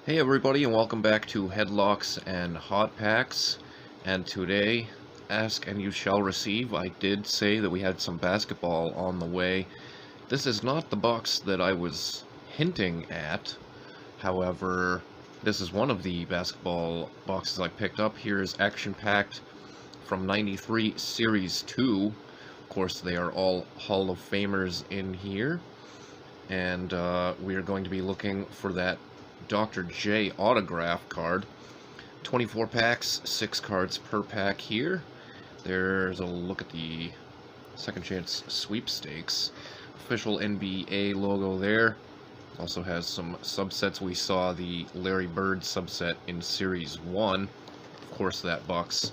Hey everybody, and welcome back to Headlocks and Hot Packs. And today, ask and you shall receive. I did say that we had some basketball on the way. This is not the box that I was hinting at. However, this is one of the basketball boxes I picked up. Here is Action Packed from 93 Series 2. Of course, they are all Hall of Famers in here. And we are going to be looking for that Dr. J autograph card. 24 packs, 6 cards per pack here. There's a look at the Second Chance Sweepstakes. Official NBA logo there. Also has some subsets. We saw the Larry Bird subset in Series 1. Of course, that box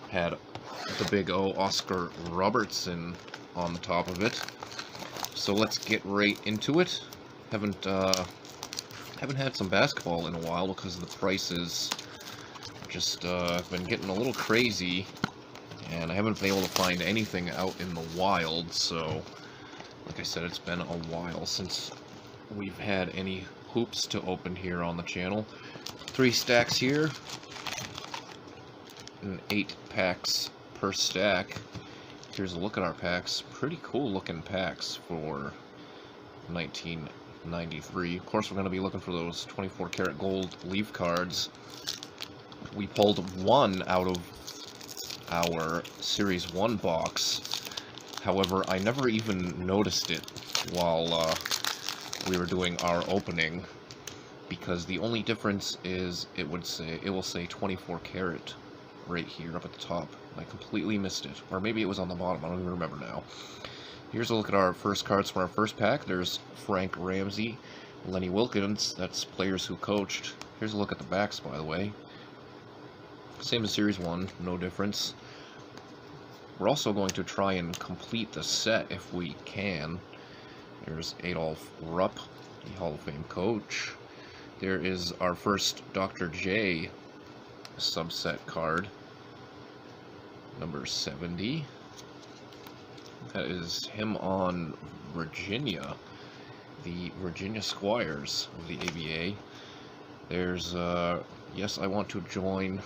had the big O Oscar Robertson on the top of it. So let's get right into it. Haven't had some basketball in a while because the prices just have been getting a little crazy, and I haven't been able to find anything out in the wild. So, like I said, it's been a while since we've had any hoops to open here on the channel. 3 stacks here, and 8 packs per stack. Here's a look at our packs. Pretty cool looking packs for 1993. Of course, we're going to be looking for those 24 karat gold leaf cards. We pulled one out of our Series 1 box. However, I never even noticed it while we were doing our opening, because the only difference is it will say 24 karat right here up at the top. I completely missed it. Or maybe it was on the bottom. I don't even remember now. Here's a look at our first cards from our first pack. There's Frank Ramsey, Lenny Wilkins. That's players who coached. Here's a look at the backs, by the way. Same as Series 1. No difference. We're also going to try and complete the set if we can. There's Adolph Rupp, the Hall of Fame coach. There is our first Dr. J subset card. Number 70. That is him on Virginia, the Virginia Squires of the ABA. There's, yes, I want to join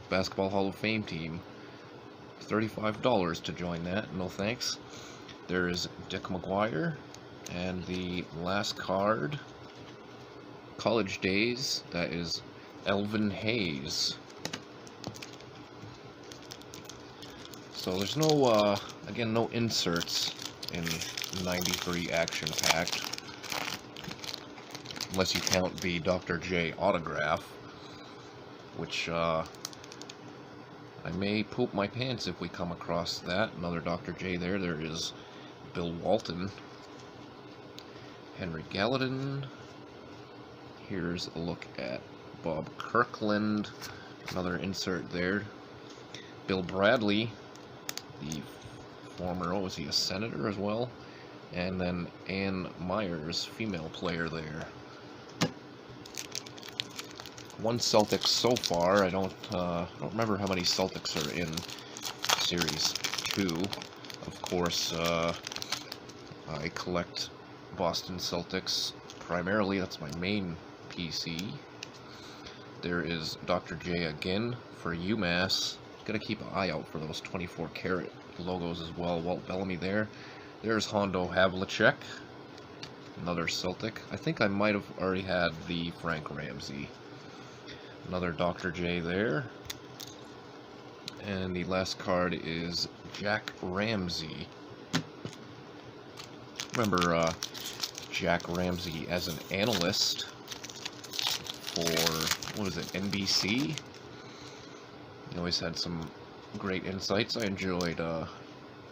Basketball Hall of Fame team. $35 to join that, no thanks. There is Dick McGuire, and the last card, College Days, that is Elvin Hayes. So there's no, again, no inserts in 93 Action Packed, unless you count the Dr. J autograph, which, I may poop my pants if we come across that. Another Dr. J there. There is Bill Walton, Henry Gallatin. Here's a look at Bob Kirkland, another insert there. Bill Bradley, the former, oh, was he a senator as well? And then Ann Myers, female player there. 1 Celtics so far. I don't remember how many Celtics are in Series 2. Of course, I collect Boston Celtics primarily. That's my main PC. There is Dr. J again for UMass. Gotta keep an eye out for those 24 karat logos as well. Walt Bellamy there. There's Hondo Havlicek, another Celtic. I think I might have already had the Frank Ramsey. Another Dr. J there. And the last card is Jack Ramsey. Remember Jack Ramsey as an analyst for, what was it, NBC? He always had some great insights. I enjoyed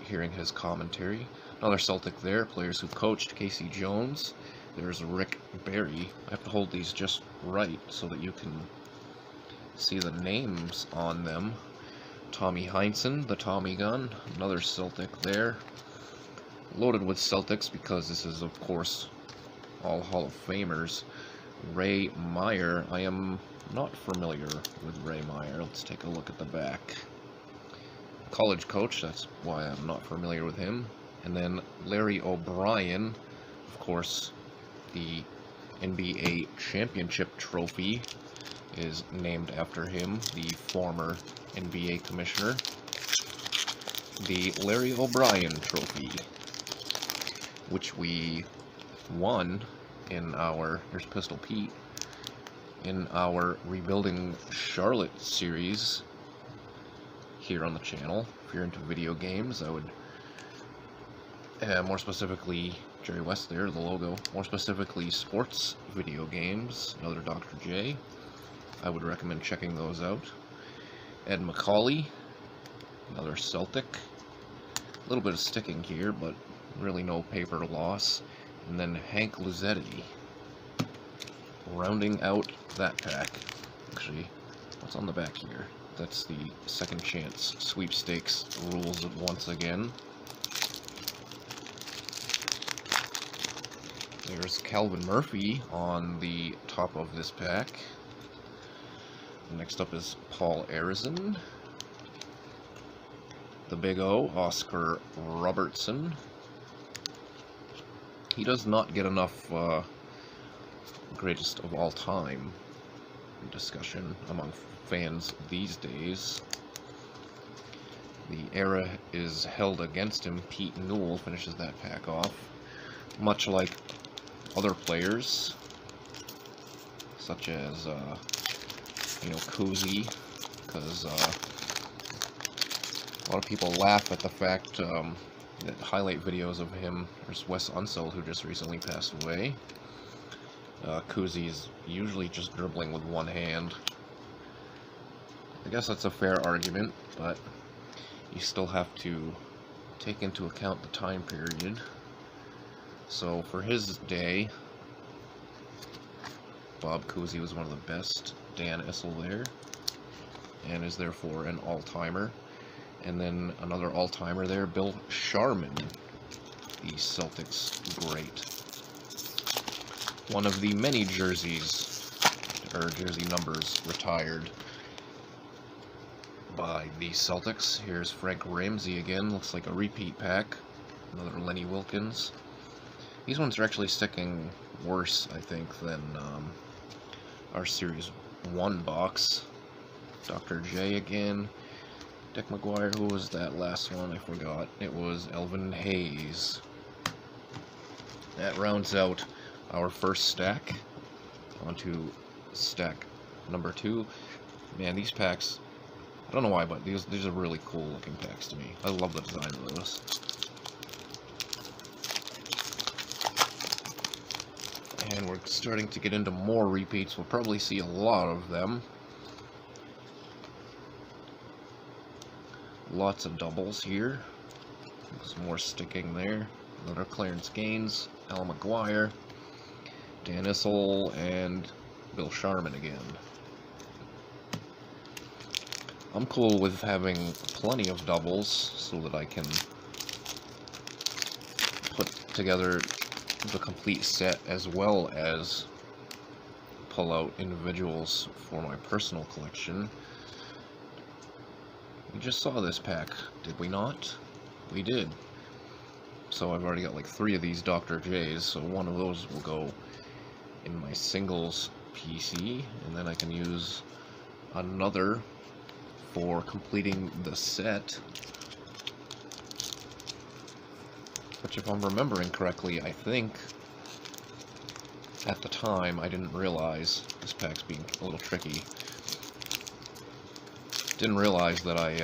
hearing his commentary. Another Celtic there, players who coached, Casey Jones. There's Rick Barry. I have to hold these just right so that you can see the names on them. Tommy Heinsohn, the Tommy Gun, another Celtic there. Loaded with Celtics because this is, of course, all Hall of Famers. Ray Meyer. I am not familiar with Ray Meyer. Let's take a look at the back. College coach, that's why I'm not familiar with him. And then Larry O'Brien, of course, the NBA championship trophy is named after him, the former NBA commissioner. The Larry O'Brien trophy, which we won in our, here's Pistol Pete, in our Rebuilding Charlotte series here on the channel. If you're into video games, I would, more specifically, Jerry West there, the logo, more specifically sports video games, another Dr. J. I would recommend checking those out. Ed McCauley, another Celtic. A little bit of sticking here, but really no paper loss. And then Hank Luzetti, rounding out that pack. Actually, what's on the back here? That's the second chance sweepstakes rules once again. There's Calvin Murphy on the top of this pack. Next up is Paul Arizin. The Big O, Oscar Robertson. He does not get enough greatest of all time discussion among fans these days. The era is held against him. Pete Newell finishes that pack off. Much like other players, such as, Cousy, because a lot of people laugh at the fact that highlight videos of him. There's Wes Unseld, who just recently passed away. Cousy's usually just dribbling with one hand. I guess that's a fair argument, but you still have to take into account the time period. So for his day, Bob Cousy was one of the best. Dan Issel there, and is therefore an all-timer. And then another all-timer there, Bill Sharman, the Celtics great. One of the many jerseys, or jersey numbers, retired by the Celtics. Here's Frank Ramsey again, looks like a repeat pack. Another Lenny Wilkins. These ones are actually sticking worse, I think, than our Series 1 box. Dr. J again. Dick McGuire, who was that last one? I forgot. It was Elvin Hayes. That rounds out our first stack. On to stack number 2. Man, these packs, I don't know why, but these are really cool looking packs to me. I love the design of those. And we're starting to get into more repeats. We'll probably see a lot of them. Lots of doubles here. Some more sticking there. Another Clarence Gaines, Al McGuire, Dan Issel, and Bill Sharman again. I'm cool with having plenty of doubles so that I can put together the complete set as well as pull out individuals for my personal collection. We just saw this pack, did we not? We did. So I've already got like 3 of these Dr. J's, so one of those will go in my singles PC, and then I can use another for completing the set. Which, if I'm remembering correctly, I think at the time I didn't realize this pack's being a little tricky. Didn't realize that I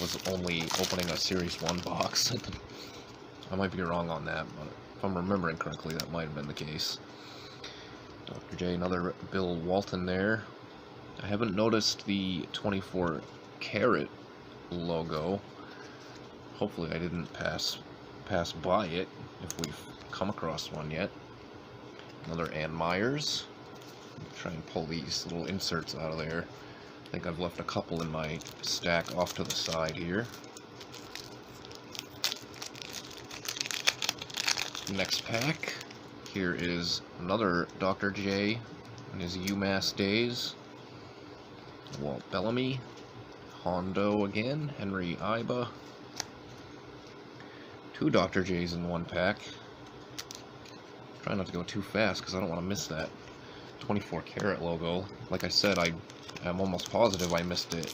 was only opening a Series 1 box. I might be wrong on that, but if I'm remembering correctly, that might have been the case. Dr. J, another Bill Walton there. I haven't noticed the 24 karat logo. Hopefully I didn't pass by it, if we've come across one yet. Another Ann Myers. Try and pull these little inserts out of there. I think I've left a couple in my stack off to the side here. Next pack. Here is another Dr. J in his UMass days. Walt Bellamy. Hondo again. Henry Iba. 2 Dr. J's in one pack. Try not to go too fast because I don't want to miss that 24 karat logo. Like I said, I'm almost positive I missed it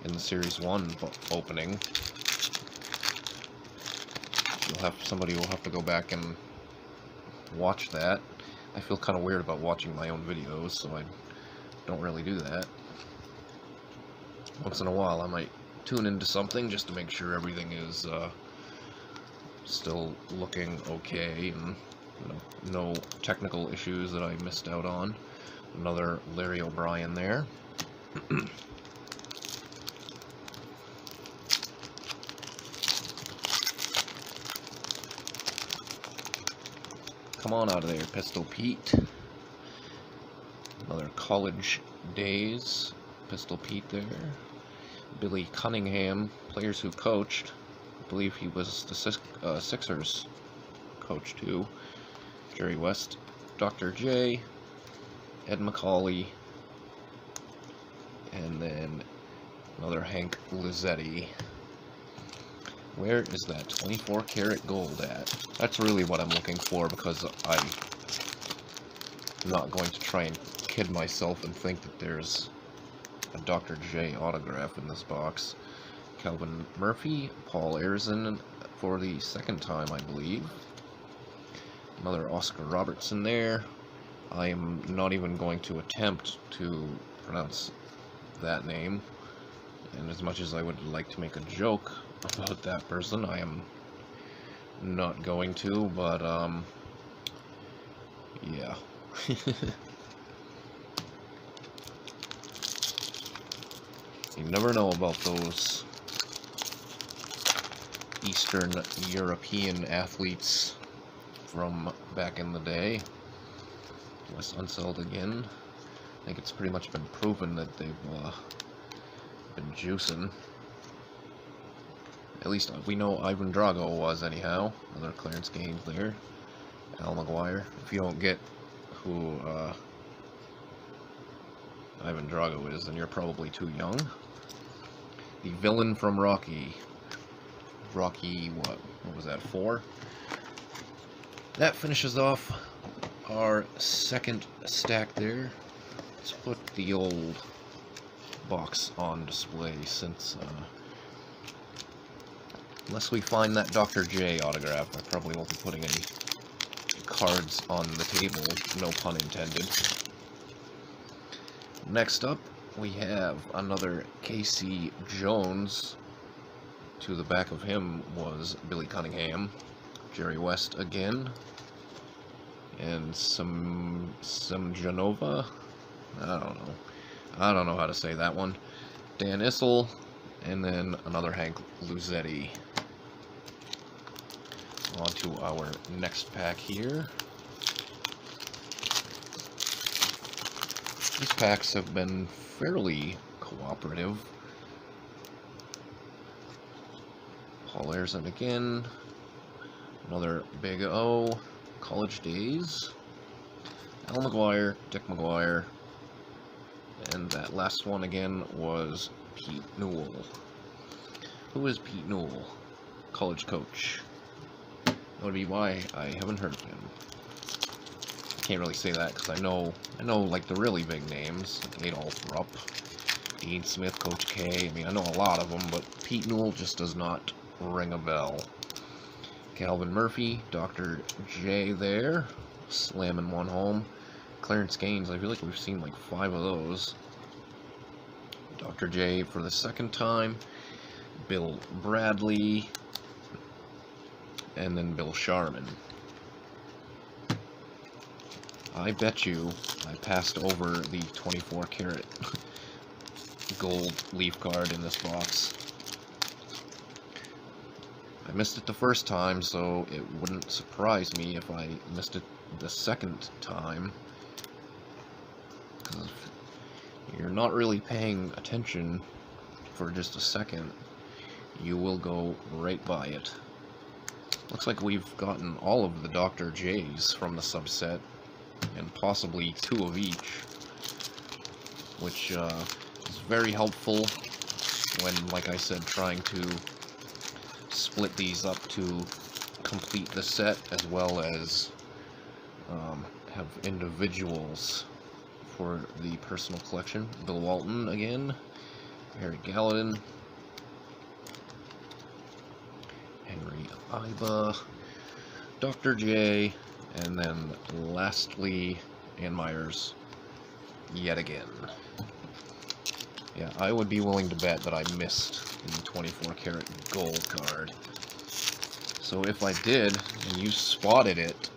in the Series 1 opening. Somebody will have to go back and watch that. I feel kind of weird about watching my own videos, so I don't really do that. Once in a while, I might tune into something just to make sure everything is still looking okay, and no technical issues that I missed out on. Another Larry O'Brien there. Come on out of there, Pistol Pete. Another College Days, Pistol Pete there. Billy Cunningham, players who coached. I believe he was the Sixers coach too. Jerry West, Dr. J, Ed McCauley, and then another Hank Lizzetti. Where is that 24 karat gold at? That's really what I'm looking for, because I'm not going to try and kid myself and think that there's a Dr. J autograph in this box. Calvin Murphy, Paul Arizin for the second time, I believe. Another Oscar Robertson there. I am not even going to attempt to pronounce that name. And as much as I would like to make a joke about that person, I am not going to, but, yeah. You never know about those Eastern European athletes from back in the day. Wes Unseld again. I think it's pretty much been proven that they've been juicing. At least we know Ivan Drago was, anyhow. Another Clarence Gaines there. Al McGuire. If you don't get who Ivan Drago is, then you're probably too young. The villain from Rocky. Rocky, what was that, 4? That finishes off our second stack there. Let's put the old box on display, since unless we find that Dr. J autograph, I probably won't be putting any cards on the table, no pun intended. Next up, we have another Casey Jones. To the back of him was Billy Cunningham, Jerry West again, and some Genova. I don't know how to say that one. Dan Issel, and then another Hank Luzzetti. On to our next pack here. These packs have been fairly cooperative. Paul Arizin again. Another Big O. College Days. Al McGuire, Dick McGuire. And that last one again was Pete Newell. Who is Pete Newell? College coach. That would be why I haven't heard of him. I can't really say that because I know like the really big names, like Adolph Rupp, Dean Smith, Coach K. I mean, I know a lot of them, but Pete Newell just does not ring a bell. Calvin Murphy, Dr. J there, slamming one home. Clarence Gaines, I feel like we've seen like 5 of those. Dr. J for the second time. Bill Bradley. And then Bill Sharman. I bet you I passed over the 24 karat gold leaf card in this box. I missed it the first time, so it wouldn't surprise me if I missed it the second time. Because if you're not really paying attention for just a second, you will go right by it. Looks like we've gotten all of the Dr. J's from the subset, and possibly 2 of each, which is very helpful when, like I said, trying to split these up to complete the set, as well as have individuals for the personal collection. Bill Walton again, Harry Gallatin, Henry Iba, Dr. J, and then lastly, Ann Myers yet again. Yeah, I would be willing to bet that I missed the 24 karat gold card. So if I did, and you spotted it,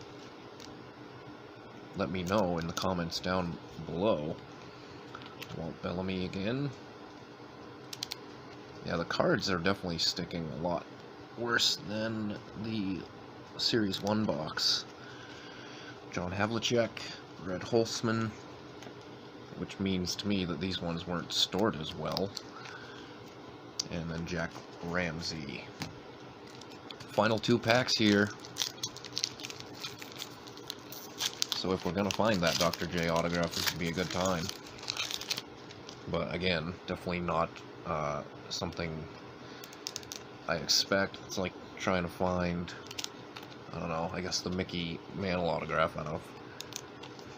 let me know in the comments down below. Walt Bellamy again. Yeah, the cards are definitely sticking a lot worse than the Series 1 box. John Havlicek, Red Holtzman, which means to me that these ones weren't stored as well. And then Jack Ramsey. Final 2 packs here. So if we're going to find that Dr. J autograph, this would be a good time. But again, definitely not something I expect. It's like trying to find, I don't know, I guess the Mickey Mantle autograph out of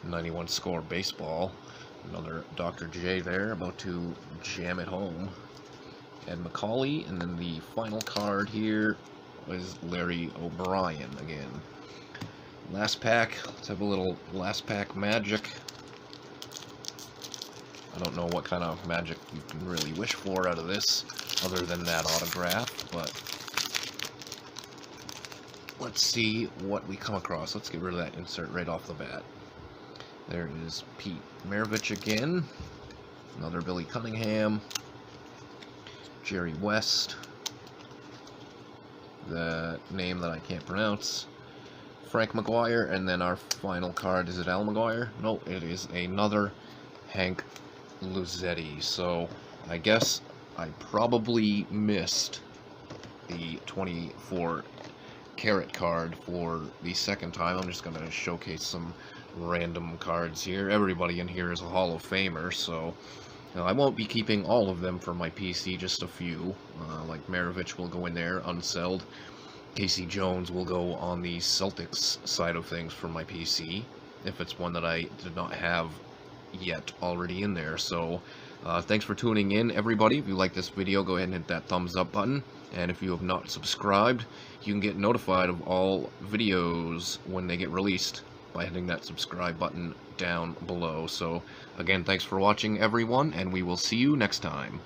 91 Score Baseball. Another Dr. J there, about to jam it home. Ed McCauley, and then the final card here is Larry O'Brien again. Last pack, let's have a little last pack magic. I don't know what kind of magic you can really wish for out of this, other than that autograph, but let's see what we come across. Let's get rid of that insert right off the bat. There is Pete Maravich again, another Billy Cunningham, Jerry West, the name that I can't pronounce, Frank McGuire, and then our final card, is it Al McGuire? No, it is another Hank Luzetti. So I guess I probably missed the 24 karat card for the second time. I'm just going to showcase some random cards here. Everybody in here is a Hall of Famer, so I won't be keeping all of them for my PC, just a few. Like Maravich will go in there, unselled. Casey Jones will go on the Celtics side of things for my PC, if it's one that I did not have yet already in there. So thanks for tuning in, everybody. If you like this video, go ahead and hit that thumbs up button, and if you have not subscribed, you can get notified of all videos when they get released by hitting that subscribe button down below. So again, thanks for watching, everyone, and we will see you next time.